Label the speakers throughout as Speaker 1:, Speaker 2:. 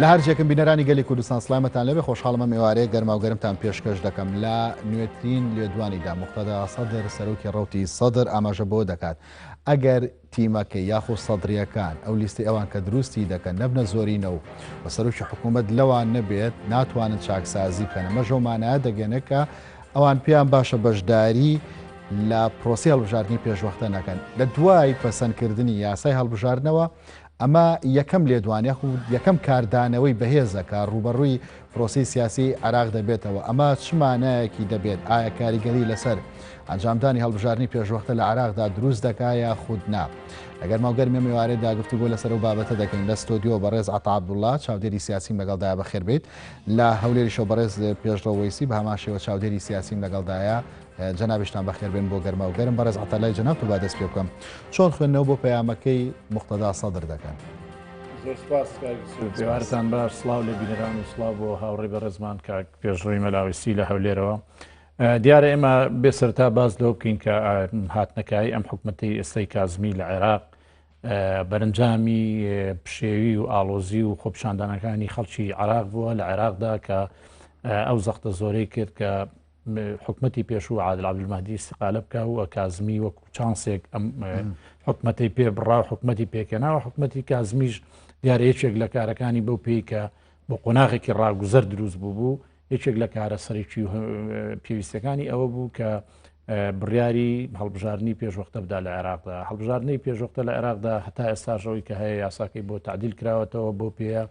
Speaker 1: لە هەرجێکم بینەرانی گەلی کوردستان سلامەتان لەبێ خۆشحاڵمە میوارەیە گەرما و گەرمتان پێشکەش دەکەم لە نوێترین لێدوانیدا مقتەدا سەدر سەرۆکی ڕەوتی سەدر ئاماژە بۆ دەکات ئەگەر تیمەکەی یاخۆ سەدرریەکان ئەو لیستی ئەوان کە دروستی دەکەن نەبنە زۆرینەوە بە سەرۆکی حکوومەت لەوان نەبێت ناتوانن چاکسازی بکەن ئەمە ژەومانایە دەگەنێکە ئەوان پێیان باشە بەشداری لە پرۆسی هەڵبژاردننی پێشوەختە نەکەن لە دوای پەسەندکردنی یاسای هەڵبژاردنەوە ئەمە یەکەم لێدوانە و یەکەم کاردانەوەی بەهێزەکە ڕوبەڕووی پرۆسی سیاسی عراق دەبێتەوە ئەمە چمانەیەکی دەبێت ئایا کاریگەری لەسەر ئەنجامدانی هەڵبژاردننی پێشوەختە لە عراقدا دروست دەکایە خودنا لەگەر ماوگەرمێ میوارەیەدا گفتوگۆ لەسەر و بابەتە دەکەین لە ستۆدیۆ بەڕێز عەتا عەبدوڵڵا چاودێری سیاسیم لەگەڵدایە بەخێربێت لە هەولێریشەوە بەڕێز پێشڕەو وەیسی بە هەماشەوە چاودێری سیاسیم لەگەڵدایە جەنابیشتان بەخێربێن بۆ گەرما و گەرم بەڕێز عەتا لای جەناب و با دەست پێ بکەم چۆن خوێندنەوە بۆ پەیامەکەی مقتەدا سەدر دەکەن
Speaker 2: پێوارتان باش سڵاو لە بینەران و سڵاو بۆ هاوڕێ بەڕێزمان کە پێشڕۆی مەلاویستی لە هەولێرەوە دیارە ئێمە بێسەرتا باز لەوە بکەین کە هاتنەکەی ئەم حکوومەتی ئێستای کازمی لە عێراق بەرەنجامی پشێوی و ئاڵۆزی و خۆپیشاندانەکانی خەڵکی عراق بووە لە عێراقدا کە ئەو زەختە زۆرەی کرد کە حکوومەتی پێشوو عادل عەبدولمەهدی استقالە بکە و کازمی وەکو چانسێک ئەم حکوومەتی پێ بڕا و حکوومەتی پێکەناوە حکوومەتی کازمیش دیارە یەکێک لە کارەکانی بەو پێی کە بۆ قۆناغێکی ڕاگوزەر دروست بوو یەکێک لە کارە سەرێکی پێویستەکانی ئەوە بوو کە بڕیاری هەڵبژاردننی پێشوەختە بدا لە عێراقدا هەڵبژاردننی پێشوەختە لە عێراقدا هەتا ئێستاژەوەی کە هەیە یاساکەی بۆ تعدیل کراوەتەوە بۆ پێە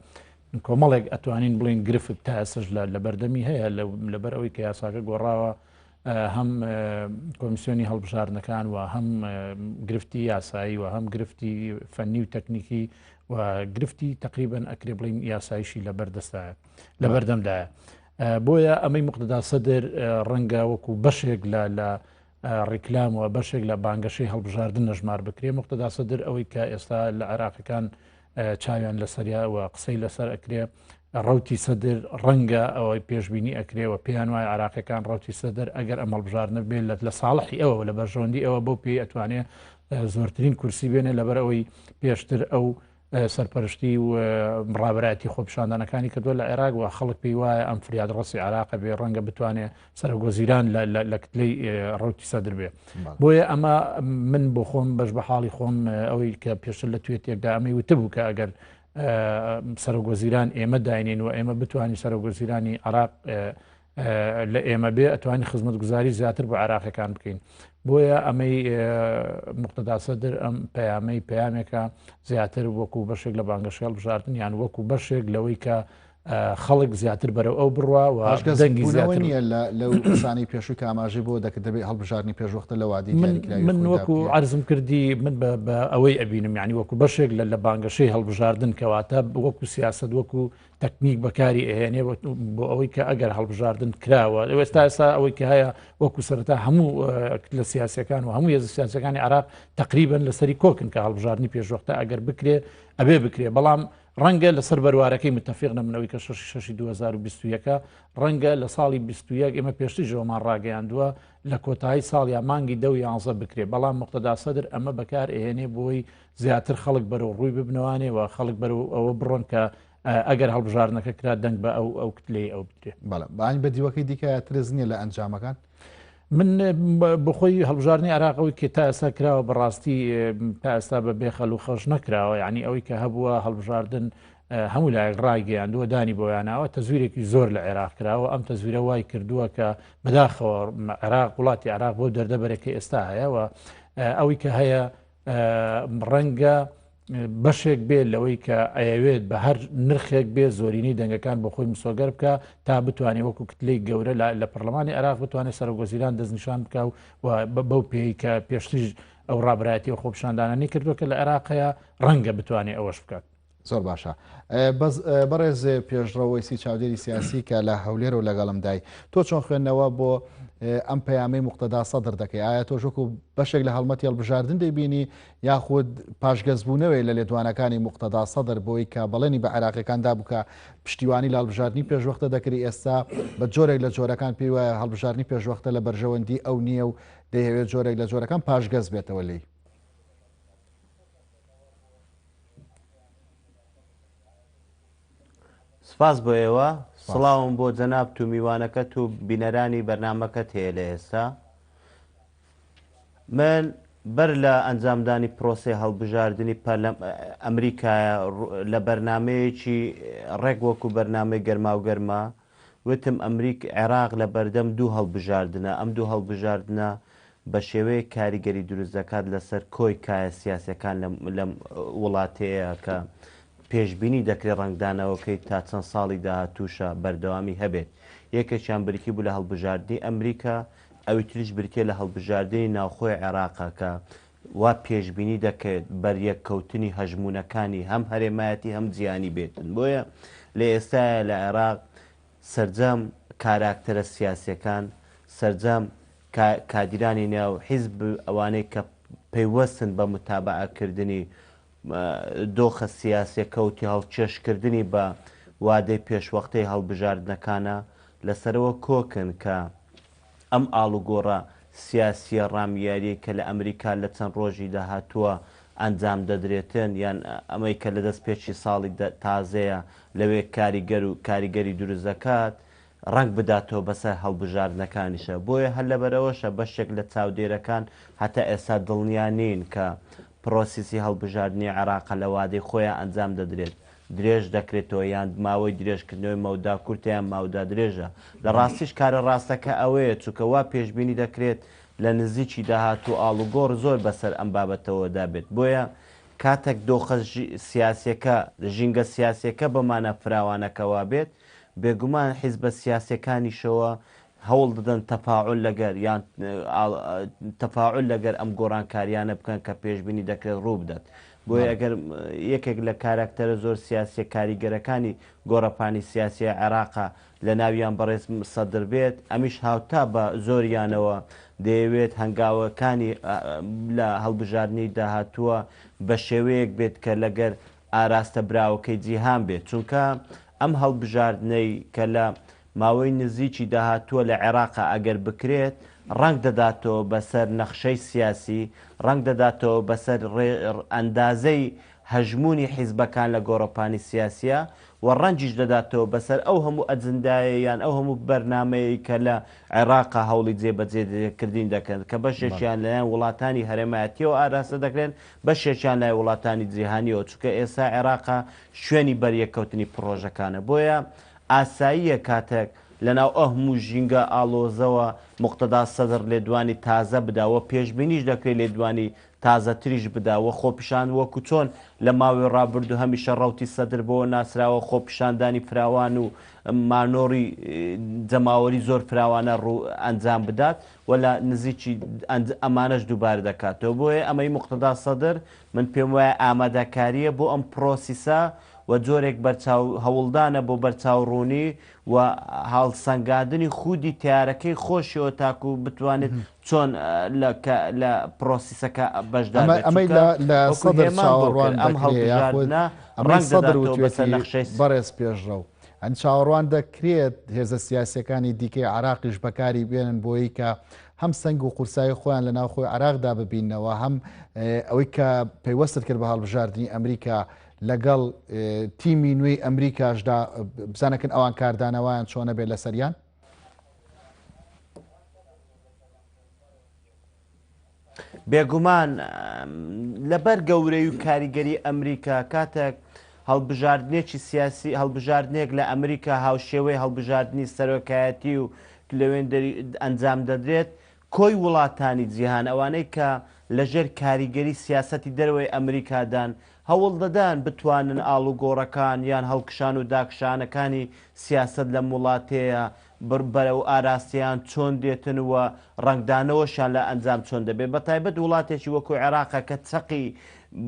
Speaker 2: کۆمەڵێک ئەتوانین بڵین گرفت تا ئێستش لە بەردەمی هەیە لەبەر ئەوەی کە یاساکە گۆڕاوە هەم کۆمیسیۆنی هەڵبژاردنەکان و هەم گرفتی یاسایی و هەم گرفتی فەنی و تەکنیکی و گرفتی تقریبن ئەکرێ بڵین یاسایشی لەبەردەستایە لە بەردەمدایە بۆیە ئەمەی مقتەدا سەدر ڕەنگە وەکو بەشێک لە ڕیکلام و بەشێک لە بانگەشەی هەڵبژاردن نەژمار بکرێ مقتەدا سەدر ئەوەی کە ئێستا لە عێراقیەکان چاویان لەسەریا و قسەی لەسەر ئەکرێ ڕەوتی سەدر ڕەنگە ئەوەی پێشببینی ئەکرێەوە پێیان وایە عراقیەکان ڕەوتی سەدر ئەگەر ئەمە هەڵبژاردنە بێت لە ساڵحی ئەوە لە بەرژەوەندی ئەوە بۆ پێی ئەتوانێت زۆرترین کورسی بێنێ لەبەر ئەوەی پێشتر ئەو سەرپەرشتی و ڕابراەتی خۆپیشاندانەکانی کردووە لە عێراق و خەڵک پێی وایە ئەم فریاد ڕستی عراقە بێ ڕەنگە بتوانێت سەرۆگۆزیران لە کتلەی ڕەوتی سەدر بێ بۆیە ئەمە من بۆ خۆم بەش بە حاڵی خۆم ئەوەی کە پێشتر لە توێتێکدا ئەمەی وتبوو کە ئەگەر سەرۆگۆزیران ئێمە داینین و ئێمە بتوانین سەرۆگۆزیرانی عراق لە ئێمە بێ ئەتوانی خزمەت گوزاری زیاتر بۆ عراقیەکان بکەین بۆیە ئەمەی مقتەدا سەدر ئەم پەیامێکە زیاتر وەکو بەشێک لە بانگەشەی هەڵبژاردن یان وەکو بەشێک لەوەی کە خەڵک زیاتر بەرەو ئەو بڕوا و دەنگی زیاتر
Speaker 1: نیە لەو قسانی پێشووی کە ئاماژەی بۆ دەکرد دەبێت هەڵبژاردننی پێشوەختە لە وادی
Speaker 2: من وەکو عرضم کردی من بە ئەوەی ئەبینم یعنی وەکو بەشێک لە بانگەشەی هەڵبژاردن کەواتە وەکو سیاست وەکو تەکنیک بەکاری ئەهێنێ بۆ ئەوەی کە ئەگەر هەڵبژاردن کراوە ئێستا ئەوەی کە هەیە وەکو سەرەتا هەموو لە سیاسەکان و هەموو هێز سیاسەکانی عراق تقریبن لەسەری کۆکن کە هەڵبژاردننی پێشوەختە ئەگەر بکرێ ئەبێ بکرێ بەڵام ڕەنگە لەسەر بەروارەکەی متفق نەمنەوەی کە 6/2021 ڕەنگە لە ساڵی 21 ئێمە پێشتی ژەوەمان ڕاگەیاندووە لە کۆتایی ساڵیان مانگی 10 بکرێ بەڵام مقتەدا سەدر ئەمە بەکار ئێهێنێ بۆی زیاتر خەڵک بەرەو ڕووی ببنەوانێ و خەڵک بەرەو ئەوە بڕۆن کە ئەگەر هەڵبژاردنەکە کرا دەنگ بە ئەو کتلەی ئەو بکرێ
Speaker 1: باین بە دیوەکەی دیکە ترز نییە لە ئەنجامەکان
Speaker 2: من بخۆی هەڵبژاردننی عراقەوەی کە تا ئێستا کراوە بەڕاستی تا ئێستا بە بێخەل و خەش نەکراوە یعنی ئەوەی کە هەبووە هەڵبژاردن هەموو لایەک ڕایگەیاندووە دانی بۆیانەوە تەزویرێکی زۆر لە عێراق کراوە ئەم تەزویرە وای کردووە کە بەداخەوە عێراق وڵاتی عراق بۆ دەردەبەرەکەی ئێستا هەیەەوە ئەوەی کە هەیە ڕەنگە بەشێک بێت لەوەی کە ئەیەوێت بە هەر نرخێک بێ زۆرینی دەنگەکان بۆ خۆی مسۆگەر بکە تا بتوانێت وەکو کتلەی گەورە لە پەرلەمانی عراق بتوانێت سەرۆگۆزیران دەستنیشان بکە و بەو پێی کە پێشتریش ئەو ڕابراەتی و خۆپیشاندانانی کردووە کە لە عێراقەیە ڕەنگە بتوانێت ئەوەش بکات
Speaker 1: زۆر باشە بەڕێز پێشڕەوەیسی چاودێری سیاسی کە لە هەولێر و لەگەڵمدای تۆ چۆن خوێندنەوە بۆ ئەم پەیامەی مقتەدا سەدر دەکەی ئایا تۆژۆکو بەشێک لە هەڵمەتی هەڵبژاردن دەیبینی یاخود پاشگەزبوونەوەی لە لێدوانەکانی مقتەدا سەدر بۆی کە بەڵێنی بە عێراقیەکاندا بووکە پشتیوانی لە هەڵبژاردننی پێشوەختە دەکری ئێستا بە جۆرێک لە جۆرەکان پێی وایە هەڵبژاردننی پێشوەختە لە بەرژەوەندی ئەو نییە و دەیەوێت جۆرێک لە جۆرەکان پاشگەز بێتەوە لی
Speaker 3: سپاس بۆ ئێوە سڵاوم بۆ جەناب و میوانەکەت و بینەرانی بەرنمەکەت هەیە لە ئێستا من بەر لە ئەنجامدانی پرۆسی هەڵبژاردننی ئەمریکایە لە بەرنمەیەکی ڕێک وەکو بەرنمەی گەرما و گەرما وتم عێراق لە بەردەم دوو هەڵبژاردنە ئەم دوو هەڵبژاردنە بە شێوەیە کاریگەری دروست دەکات لەسەر کۆی کایە سیاسەکان لە وڵاتەیە کە پێشببینی دەکرێت ڕنگدانەوەکەی تا چەند ساڵی داهاتووشە بەردەوامی هەبێت یەکێکیان بریکی بوو لە هەڵبژاردننی ئەمریکا ئەوی تریش بریکێ لە هەڵبژاردننی ناوخۆی عێراقەکە وا پێشببینی دەکرێت بەریەککەوتنی هەژمونونەکانی هەم هەرێمایەتی هەم جیانی بێتن بۆیە لە ئێستاە لە عێراق سەرجەم کاراکتەرە سیاسەکان سەرجەم کادیرانی ناو حیزب ئەوانەی کە پەیوەستن بە متابعەکردنی دۆخە سیاسە کەوتی هەڵکێشکردنی بە وادەی پێشوەختەی هەڵبژاردنەکانە لەسەرەوە کۆکن کە ئەم ئاڵوگۆڕە سیاسیە ڕامیاریە کە لە ئەمریکا لە چەند ڕۆژی داهاتووە ئەنجام دەدرێتن یان ئەمەی کە لە دەست پێچی ساڵی تازەیە لەوێ کاریگەر و کاریگەری دروست دەکات ڕنگ بداتەوە بەسەر هەڵبژاردنەکانیشە بۆیە هەر لەبەرەوەشە بەشێک لە چاودێرەکان هەتا ئێستا دڵنیانین کە پرۆسیسی هەڵبژاردننی عێراقە لە وادەی خۆیان ئەنجام دەدرێت درێژ دەکرێتەوە یان ماوەی درێژکردنەوەی مەودا کورتیان ماودا درێژە لە ڕاستیش کارە ڕاستەکە ئەوەیە چونکە وا پێشببینی دەکرێت لە نزیکی داهاتوو ئاڵوگۆڕ زۆر بەسەر ئەم بابەتەوەدا بێت بۆیە کاتێک دۆخە سیاسەکە ژینگە سیاسەکە بەمانە فراوانەکەوا بێت بێگومان حیزبە سیاسەکانیشەوە هەوڵ دەدەن تەفاعل لەگەر یان تەفاعل لەگەر ئەم گۆڕانکاریانە بکەن کە پێشببینی دەکرێت ڕوو بدات بۆیە ئەگەر یەکێک لە کاراکتەرە زۆر سیاسی کاریگەرەکانی گۆڕەپانی سیاسی عێراقا لە ناویان بەڕێز سەدر بێت ئەمیش هاوتا بە زۆریانەوە دەیەوێت هەنگاوەکانی لە هەڵبژاردننی داهاتووە بە شێوەیەک بێت کە لەگەر ئاراستە براوەکەی جیهان بێت چونکە ئەم هەڵبژاردنەی کە لە ماوەی نزیکی داهاتووە لە عێراقا ئەگەر بکرێت ڕنگ دەداتەوە بەسەر نەخشەی سیاسی ڕنگ دەداتەوە بەسەر ئەندازەی هەژمونی حیزبەکان لە گۆڕەپانی سیاسیە و ڕەنجیش دەداتەوە بەسەر ئەو هەموو ئەجندایە یان ئەو هەموو بەرنمەیە کە لە عێراقا هەوڵی جێبەجێکردین دەکەن کە بەشێکیان لەلایەن وڵاتانی هەرێمایەتیەوە ئاراستە دەکرێن بەشێکیان لای وڵاتانی جیهانیەوە چونکە ئێستا عێراقا شوێنی بەریەکەوتنی پرۆژەکانە بۆیە ئاساییە کاتێک لەناو ئەهموو ژینگە ئالۆزەوە مقتەدا سەدر لێدوانی تازە بداوە پێشببینیش دەکرێت لێدوانی تازە تریش بداوە خۆپیشان وەکو چۆن لە ماوەی ڕابردوو هەمیشە ڕەوتی سەدر بۆەوە ناسراوە خۆپیشاندانی فراوان و مانۆری جەماوەری زۆر فراوانە ڕوو ئەنجام بدات و لە نزیکی ئەمانەش دووبارە دەکاتەوە بۆیە ئەمەی مقتەدا سەدر من پێم وایە ئامادەکاریە بۆ ئەم پرۆسیسە و جۆرێک هەوڵدانە بۆ بەرچاوڕوونی و هەڵسەنگاندنی خودی تیارەکەی خۆشیەوە تاکو بتوانێت چۆن لە پرۆسیسەکە بەشدا
Speaker 1: ئەمەی لە سەدر چاوەڕوان ئەم هەڵبژاردنە ڕەنگ دەداتەوە نەخشەی بەڕێز پێشڕە و ئەن چاوەڕوان دەکرێت هێزە سیاسەکانی دیکەی عراقیش بەکاری بێنن بۆی کە هەم سنگ و قورسایی خۆیان لە ناوخۆی عراقدا ببینەوە هەم ئەوەی کە پەیوەستت کرد بە هەڵبژاردننی ئەمریکا لەگەڵ تیمی نوێی ئەمریکاشدا بزانەکەن ئەوان کاردانەوەیان چۆنە بێت لە سەریان
Speaker 3: بێگومان لەبەر گەورەی و کاریگەری ئەمریکا کاتێک هەڵبژاردنێکی سیاسی هەڵبژاردنێک لە ئەمریکا هاوشێوەی هەڵبژاردننی سەرۆکایەتی و لەوێن ئەنجام دەدرێت کۆی وڵاتانی جیهان ئەوانەی کە لەژێر کاریگەری سیاسەتی دەروەی ئەمریکادان هەوڵ دەدان بتوانن ئاڵوگۆڕەکان یان هەڵکشان و داکشانەکانی سیاست لە وڵاتەیە بەرە و ئاراستیان چۆن دێتن وە ڕنگدانەوەشان لە ئەنجام چۆن دەبێت بە تایبەت وڵاتێکی وەکو عێراقە کە چەقی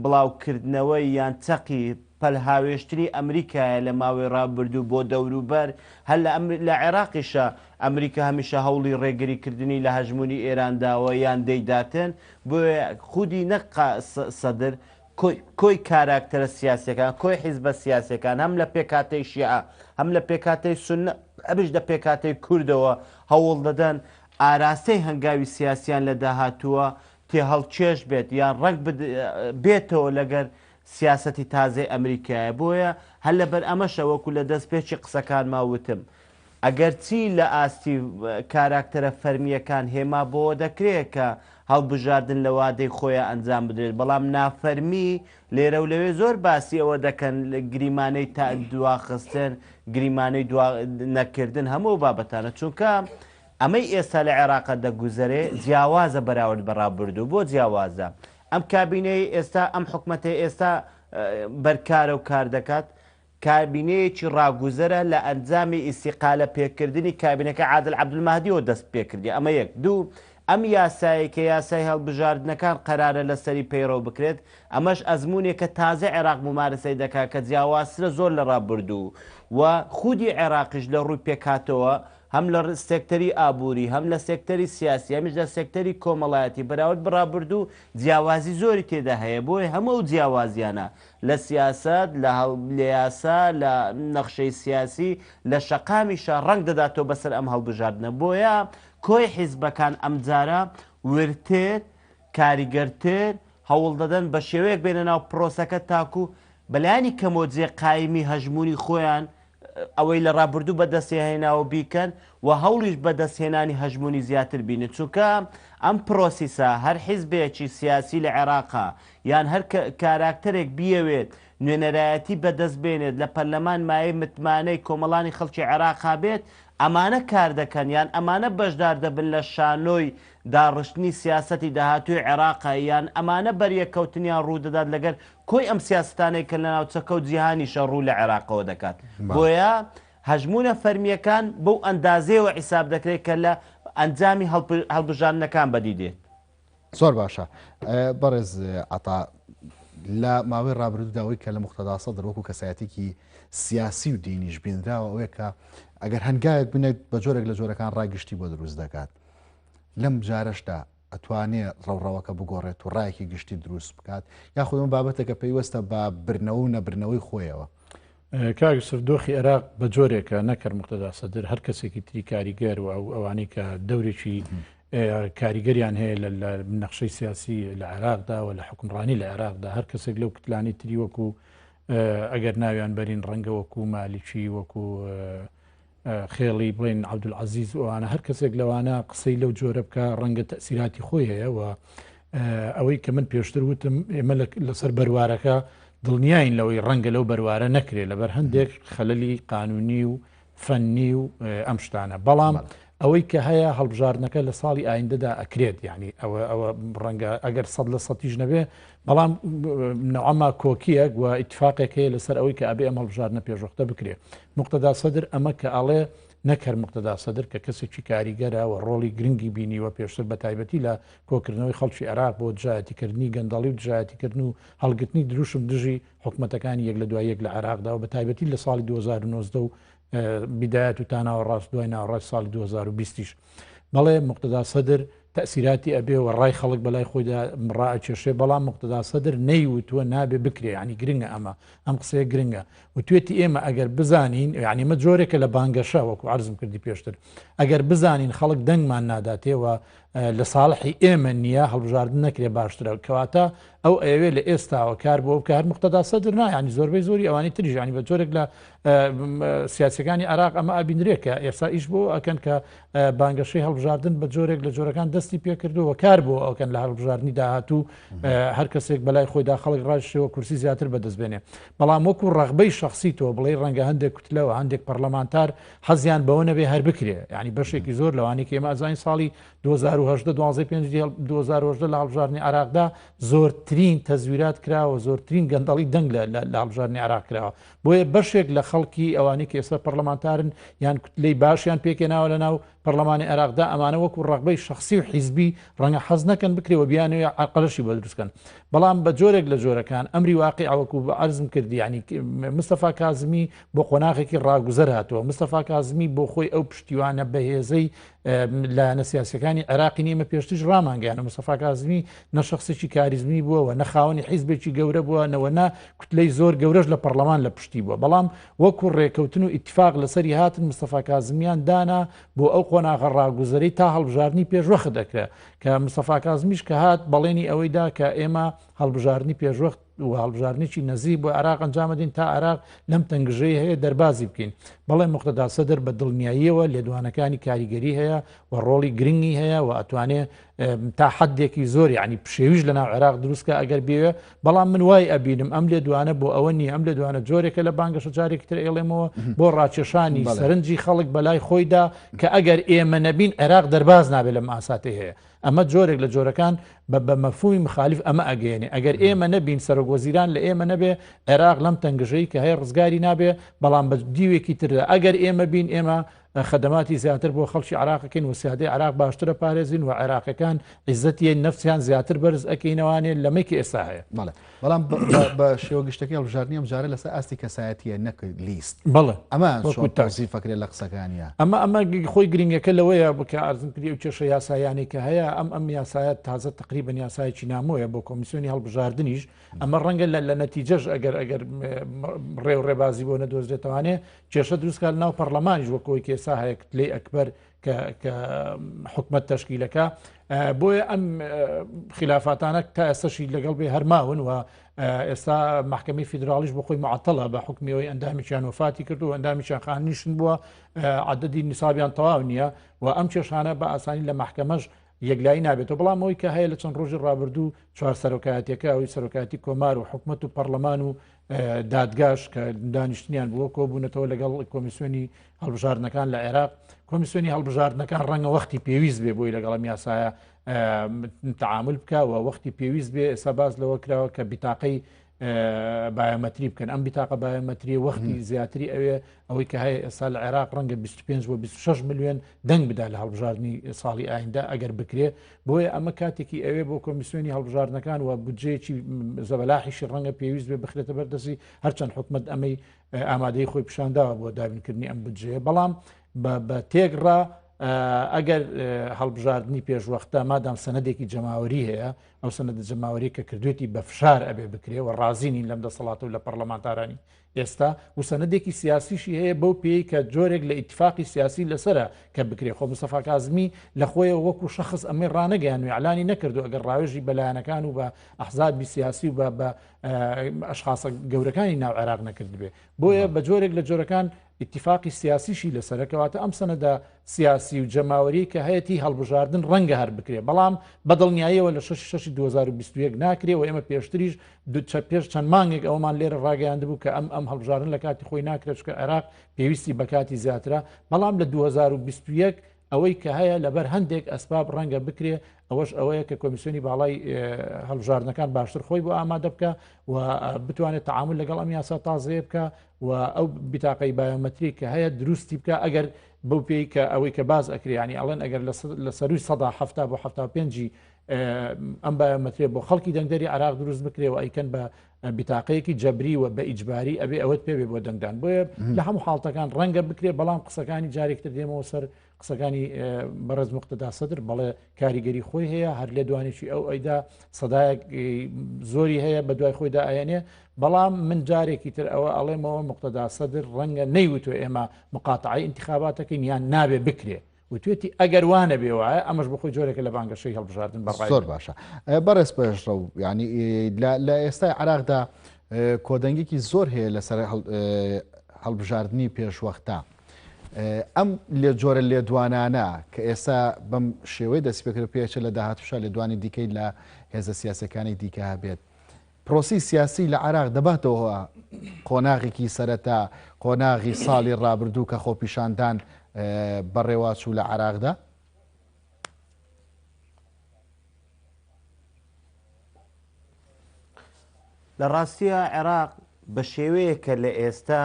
Speaker 3: بڵاوکردنەوەی یان چەقی پەلهاوێشتنی ئەمریکایە لە ماوەی ڕابردوو بۆ دەوروبەر هەر لە عێراقیشە ئەمریکا هەمیشە هەوڵی ڕێگریکردنی لە هەژمونی ئێرانداوە یان دەیداتن بۆیە خودی نەقا سەدر کۆی کاراکتەرە سیاسەکان کۆی حیزبە سیاسەکان هەم لە پێکاتەی شیعە هەم لە پێکاتەی سونە ئەبش لە پێکاتەی کوردەوە هەوڵ دەدەن ئاراستەی هەنگاوی سیاسیان لە داهاتووە تێ هەڵکێش بێت یان ڕنگ بێتەوە لەگەر سیاسەتی تازای ئەمریکایە بۆیە هەر لەبەر ئەمەشەوەکو لە دەست پێچی قسەکان ماوتم ئەگەر چی لە ئاستی کاراکتەرە فەرمیەکان هێما بۆ دەکرێت کە هەڵبژاردن لە وادەی خۆیان ئەنجام بدرێت بەڵام نافەرمی لێرە و لەوێ زۆر باسی ئەوە دەکەن لە گریمانەی تا دواخستن گریمانەی نەکردن هەموو بابەتانە چونکە ئەمەی ئێستا لە عێراقا دەگوزەرێ جیاوازە بەراورد بەڕابردوو بۆ جیاوازە ئەم کابینەی ئێستا ئەم حکومەتی ئێستا بەرکارە و کار دەکات کابینەیەکی ڕاگوزەرە لە ئەنجامی ئیسیقالە پێکردنی کابینەکە عادل عەبدولمەهدیەوە دەست پێکردی ئەمە یەک دوو ئەم یاسایی کە یاسای هەڵبژاردنەکان قەرارە لەسەری پەیڕەو بکرێت ئەمەش ئەزمونێکە تازە عێراق ممارەسەی دەکات کە جیاوازترە زۆر لە ڕابردوو و خودی عێراقیش لە ڕووی پێکاتەوە هەم لە سێکتەری ئابووری هەم لە سێکتەری سیاسی هەمیش لە سێکتەری کۆمەڵایەتی بەراورد بڕابردوو جیاوازی زۆری تێدا هەیە بۆی هەموو جیاوازیانە لە سیاست لە یاسا لە نەخشەی سیاسی لە شەقامیشە ڕەنگ دەداتەوە بەسەر ئەم هەڵبژاردنە بۆیە کۆی حیزبەکان ئەمجارە ورتر کاریگەرتر هەوڵ دەدەن بە شێوەیەک بێنە ناو پرۆسەکە تاکو بەلایانی کەمۆجێ قایمی هەژمونی خۆیان ئەوەی لە ڕابردوو بەدەستی هێناوە بیکەن و هەوڵیش بەدەستهێنانی هەژمونی زیاتر بینێت چونکە ئەم پرۆسیسە هەر حیزبێکی سیاسی لە عێراقا یان هەر کاراکتەرێک بیەوێت نوێنەرایەتی بەدەست بێنێت لە پەرلەمان مایە متمانەی کۆمەڵانی خەڵکی عێراقا بێت ئەمانە کار دەکەن یان ئەمانە بەشدار دەبن لە شانۆی داڕشتنی سیاسەتی داهاتوی عێراقا یان ئەمانە بەریەکەوتنیان ڕوودەدات لەگەر کۆی ئەم سیاستانەی کە لە ناوچەکە و جیهانیشە ڕوو لە عێراقەوە دەکات بۆیە هەژمونە فەرمیەکان بەو ئەندازەیەوە حیساب دەکرێت کە لە ئەنجامی هەڵبژاردنەکان بەدی دێت
Speaker 1: زۆر باشە بەڕێز عەتا لە ماوەی ڕابردووداوەی کە لە موختەدا سەدر وەکو کەسایەتێکی سیاسی و دینیش بینراوە ئەوەیە کە ئەگەر هەنگایەک بنێت بە جۆرێک لە جۆرەکان ڕاگشتی بۆ دروست دەکات لەم جارەشدا ئەتوانێت ڕەوڕەوەکە بگۆڕێت و ڕایەکی گشتی دروست بکات یاخودم بابەتێکە پێیوەستە بە برنەوە و نەبرنەوەی خۆیەوە
Speaker 2: کاگسر دۆخی عێراق بە جۆرێکە نەکرد موختەدا سەدر هەر کەسێکی تری کاریگەر و ئەوانەی کە دەورێکی کاریگەریان هەیە لە نەخشەی سیاسی لە عێراقدا و لە حکومڕانی لە عێراقدا هەر کەسێک لەو کتلانی تری وەکو ئەگەر ناویان بەرین ڕەنگە وەکو مالیکی وەکو خێڵی بڵێن عەبدولعەزیز ئەوانە هەر کەسێک لەوانە قسەی لەو جۆرە بکە ڕەنگە تەسیراتی خۆی هەیە و ئەوەی کە من پێشتر وتم ئێمە لەسەر بەروارەکە دڵنیاین لەوەی ڕەنگە لەو بەروارە نەکرێت لەبەر هەندێک خەلەلی قانونی و فەنی و ئەم شتانە بەڵام ئەوەی کە هەیە هەڵبژاردنەکە لە ساڵی ئایندەدا ئەکرێت یعنی ئەوە ڕەنگە ئەگەر 100% نەبێ بەڵام نەعەما کۆکیەک و ئیتفاقێک هەیە لەسەر ئەوەی کە ئەبێ ئەم هەڵبژاردنە پێشوەختە بکرێت موختەدا سەدر ئەمە کە ئەڵێ نەکرد موختەدا سەدر کە کەسێکی کاریگەرە و ڕۆڵی گرنگی بینیوە پێشتر بە تایبەتی لە کۆکردنەوەی خەڵکی عێراق بۆ دژایەتیکردنی گەندەڵی و دژایەتیکردن و هەڵگرتنی دروشم دژی حکومەتەکانی یەک لە دوای یەک لە عێراقدا و بە تایبەتی لە ساڵی 2019 و بدایەت و تا ناوەڕاست دوای ناوەڕاست ساڵی 2020ش بەڵێ موختەدا سەدر تەسیراتی ئەبێ و ڕای خەڵک بەلای خۆیدا ڕائەکێشێ بەڵام موختەدا سەدر نەیوتووە نابێ بکرێ ینی گرنگە ئەم قسەیە گرنگە و توێتی ئێمە ئەگەر بزانین یعنی مە جۆرێکە لە بانگەشە وەکو عەرزم کردی پێشتر ئەگەر بزانین خەڵک دەنگمان ناداتێەوە لە ساڵحی ئێمە نییە هەڵبژاردن نەکرێ باشترە کەواتە ئەو ئەوێ لە ئێستاوە کار بۆ کە هەر موختەدا سەدر ینی زۆربەی زۆری ئەوانی تریژ ینی بە جۆرێک لە سیاسەکانی عێراق ئەمە ئابینرێکە ئێستا ئیش بۆ ئەکەن کە بانگەشەی هەڵبژاردن بە جۆرێک لە جۆرەکان دەستی پێکردووە کار بۆ ئەوکەن لە هەڵبژاردننی داهاتوو هەر کەسێک بەلای خۆیدا خەڵک ڕاشەوە کورسی زیاتر بەدەستبێنێ بەڵام وەکو ڕەغبەی شخصی تۆ بڵێ ڕەنگە هەندێک کوتلەوە هەندێک پەرلەمانتار حەزیان بەوە نەبێ هەر بکرێ ینی بەشێکی زۆر لەوانی کە ئێمە ئەزانین ساڵی 2010 لە هەڵبژاردننی عێراقدا زۆرترین تەزویرات کراوە زۆرترین گەندەڵی دەنگ لە هەڵبژاردننی عێراق کراوە بۆیە بەشێک لە خەڵکی ئەوانی کە ئێستا پەرلەمانتارن یان کوتلەی باشیان پێکێناوە لە ناو پەرلەمانی عێراقدا ئەمانە وەکو ڕەغبەی شخصی و حیزبی ڕەنگە حەز نەکەن بکرێەوە بیانوێ عەقڵەشی بە دروستکەن بەڵام بە جۆرێک لە جۆرەکان ئەمری واقع وەکو عەرزم کردی ینی مستەفا کازمی بۆ قۆناغێکی ڕاگوزەر هاتووە مستەفا کازمی بۆ خۆی ئەو پشتیوانە بەهێزەی لایەنە سیاسەکانی عێراقی نیمە پێشتیش ڕامانگەیانە مستەفا کازمی نەشخصێکی کاریزمی بووە نەخاوەنی حیزبێکی گەورە بووە نەوەنا کوتلەی زۆر گەورەش لە پەرلەمان لە پشتی بووە بەڵام وەکو ڕێکەوتن و ئیتفاق لەسەری هاتن مستەفا کازمیان دانا بۆ ئەو قۆناغە ڕاگوزەرەی تا هەڵبژاردننی پێشوەخت دەکرێت کە مستەفا کازمیش کە هات بەڵێنی ئەوەیدا کە ئێمە هەڵبژارنی پێشوەخت و هەڵبژارنیی نەزیک بۆ عراق ئەنجامەدین تا عراق لەم تەنگژەی هەیە دەربازی بکەین بەڵێ مقتەدا سەدر بە دڵنیاییەوە لێدوانەکانی کاریگەری هەیە و ڕۆڵی گرنگی هەیە و ئەتوانێت تا حدێکی زۆر ینی پشێویش لەناو عێراق دروستکە ئەگەر بێوێ بەڵام من وای ئەبینم ئەم لێدوانە بۆ ئەوە نیە ئەم لێدوانە جۆرێکە لە بانگەشە جارێکی تر ئێڵێمەوە بۆ ڕاکێشانی سەرنجی خەڵک بەلای خۆیدا کە ئەگەر ئێمە نەبین عێراق دەرباز نابێت لەم ئاساتی هەیە ئەمە جۆرێک لە جۆرەکان بە مەفهومی مخالف ئەمە ئەگەێنێ ئەگەر ئێمە نەبین سەرۆکوەزیران لە ئێمە نەبێ عێراق لەم تەنگژەی کە هەیە ڕزگاری نابێ بەڵام بە دیوێکی تردا ئەگەر ئێمە بین ئێمە خدماتی زیاتر بۆ خەڵکی عراقەکەین و سیادەی عراق باشترە پارێزین و عێراقەکان عیزەتی نەفسیان زیاتر بەرز ئەکەینەوانێ لەمەیکی ئێستا هەیە
Speaker 1: بەڵام بە شێوە گشتەکەی هەڵبژاردننی ئەم جارە لەسەر ئاستی کەسایەتیە نەک لیست
Speaker 2: بەڵێ
Speaker 1: ئەمە تازی فکرێ لە قسەکانیە
Speaker 2: ئەمە خۆی گرنگەکە لەوەیە بکە ئارزم کردی و کێشە یاسایانی کە هەیە ئەم یاسایەت تازە تقریبن یاسایەکی نامۆیە بۆ کۆمیسیۆنی هەڵبژاردنیش ئەمە ڕەنگە لە نەتیجەش ئەگەر ڕێ و ڕێبازی بۆ نەدۆزرێتوانێ کێشە دروستکە لەناو پەرلەمانیش وەکەوەی کێسا هەیە لێ ئەکبەر کە حکومەت تەشکیلەکە بۆیە ئەم خلافاتانە تا ئێستاشی لەگەڵ بێ هەرماون و ئێستا محکەمەی فیدرالیش بۆ خۆی معتەڵە بە حکمیەوەی ئەندامیان وفاتی کرد و ئەندامیان خانیشن بووە عدەدی نیسابیان تەواو نییە و ئەم کێشانە بە ئاسانی لە محکەمەش یەکلایی نابێتەوە بەڵام ئەوی کە هەیە لە چەند ڕۆژی ڕابردوو چوار سەرۆکایەتەکە ئەوی سەرۆکاتی کۆمار و حکومەت و پەرلەمان و دادگاش کە دانیشتنیان بووە کۆبوونەتەوە لەگەڵ کۆمیسیۆنی هەڵبژاردنەکان لە عێراق کۆمیسیۆنی هەڵبژاردنەکان ڕەنگە وەختی پێویست بێ بۆی لەگەڵم یاسایە تعامل بکە و وەختی پێویست بێ ئێستا باز لەوە کراوە کە بیتاقەی بایۆمەتری بکەن ئەم بیتاقە بایۆمەتری وەختی زیاتری ئەوەی کە هەیە ئێستا لە عێراق ڕەنگە 25 بۆ 26 میلیۆن دەنگ بدا لە هەڵبژاردننی ساڵی ئایندا ئەگەر بکرێ بۆیە ئەمە کاتێکی ئەوێ بۆ کۆمیسیۆنی هەڵبژاردنەکان و بودجەیەکی زەبەلاحیشی ڕەنگە پێویست بێ بخرێتە بەردەستی هەرچەند حکومەت ئەمەی ئامادەی خۆی پیشانداوە بۆ دابینکردنی ئەم بودجەیە بەڵام بە تێگڕا ئەگەر هەڵبژاردننی پێشوەختە مادام سەنەدێکی جەماوەری هەیە ئەو سەنەدە جەماوەری کە کردوێتی بە فشار ئەبێ بکرێ و ڕازینین لەم دەسەڵات و لە پەرلەمانتارانی ئێستا و سەنەدێکی سیاسیشی هەیە بەو پێی کە جۆرێک لە ئیتفاقی سیاسی لەسرە کە بکرێ خۆ مستەفا کاظمی لە خۆیە وەکو شخص ئەمەی ڕانەگەیان و ئەعلانی نەکردو ئەگەر ڕاوێژی بەلایەنەکان و بە ئەحزابی سیاسی و بە ئەشخاصە گەورەکانی ناو عێراق نەکرد بێ بۆیە بە جۆرێک لە جۆرەکان اتفاقی سیاسیشی لەسەرکەواتە ئەم سەنەدا سیاسی و جەماوەری کە هەیەی هەڵبژاردن ڕەنگە هەر بکرێ بەڵام بەدڵنیاییەوە لە 6 2021 ناکرێ و ئێمە پێشتریش پێش چەند مانگێک ئەومان لێرە ڕاگەیاند بوو کە ئەم هەڵبژاردن لە کاتی خۆی ناکرێت کە عێراق پێویستی بە کاتی زیاترە بەڵام لە 2021 ئەوەی کە هەیە لەبەر هەندێک ئەسباب ڕەنگە بکرێ ئەوەش ئەوەیە کە کۆمیسیۆنی باڵای هەڵبژاردنەکان باشتر خۆی بۆ ئامادە بکە و بتوانێت تعامل لەگەڵ ئەم یاسا تازەیە بکە و ئەو بیتاقەی بایۆمەتری کە هەیە دروستی بکە ئەگەر بەو پێی کە ئەوەی کە باز ئەکرێنی ئەڵێن ئەگەر لە سەروی 170 بۆ 75 ئەم بایۆمەتری بۆ خەڵکی دەنگدەری عراق دروست بکرێ و ئەیکەن بە بیتاقەیەکی جەبری و بە ئیجباری ئەبێ ئەوەت پێوێ بۆ دەنگدان بۆیە لە هەموو حاڵتەکان ڕەنگە بکرێ بەڵام قسەکانی جارێکتر دێمەوە سەر قسەکانی بەڕێز مقتەدا سەدر بەڵێ کاریگەری خۆی هەیە هەر لێ دوانێکی ئەو ئەیدا سەدایەک زۆری هەیە بە دوای خۆیدا ئاەنێ بەڵام من جارێکی تر ئەوە ئەڵێمەوە مقتەدا سەدر ڕەنگە نەیوتۆ ئێمە مقاتعی انتخاباتەکەین یان نابێ بکرێ وتوێتی ئەگەر وانە بێ وایە ئەمەش بخۆی جۆرێکە لە بانگەشەی هەڵبژاردن بەڕای
Speaker 1: زۆر باشە بەڕێز پێشڕە و ینی لە ئێستای عراقدا کۆدەنگێکی زۆر هەیە لەسەر هەڵبژاردننی پێشوەختە ئەم لێ جۆرە لێدوانانە کە ئێستا بەم شێوەی دەست پێکرد پێچە لە داهاتوشە لێدوانی دیکەی لە هێزە سیاسەکانی دیکە هەبێت پرۆسی سیاسی لە عراق دەباتەوە قۆناغێکی سەرەتا قۆناغی ساڵی ڕابردوو کە خۆپیشاندان بەڕێواچوو لە عراقدا
Speaker 3: لە ڕاستیە عێراق بە شێوەیەکە لە ئێستا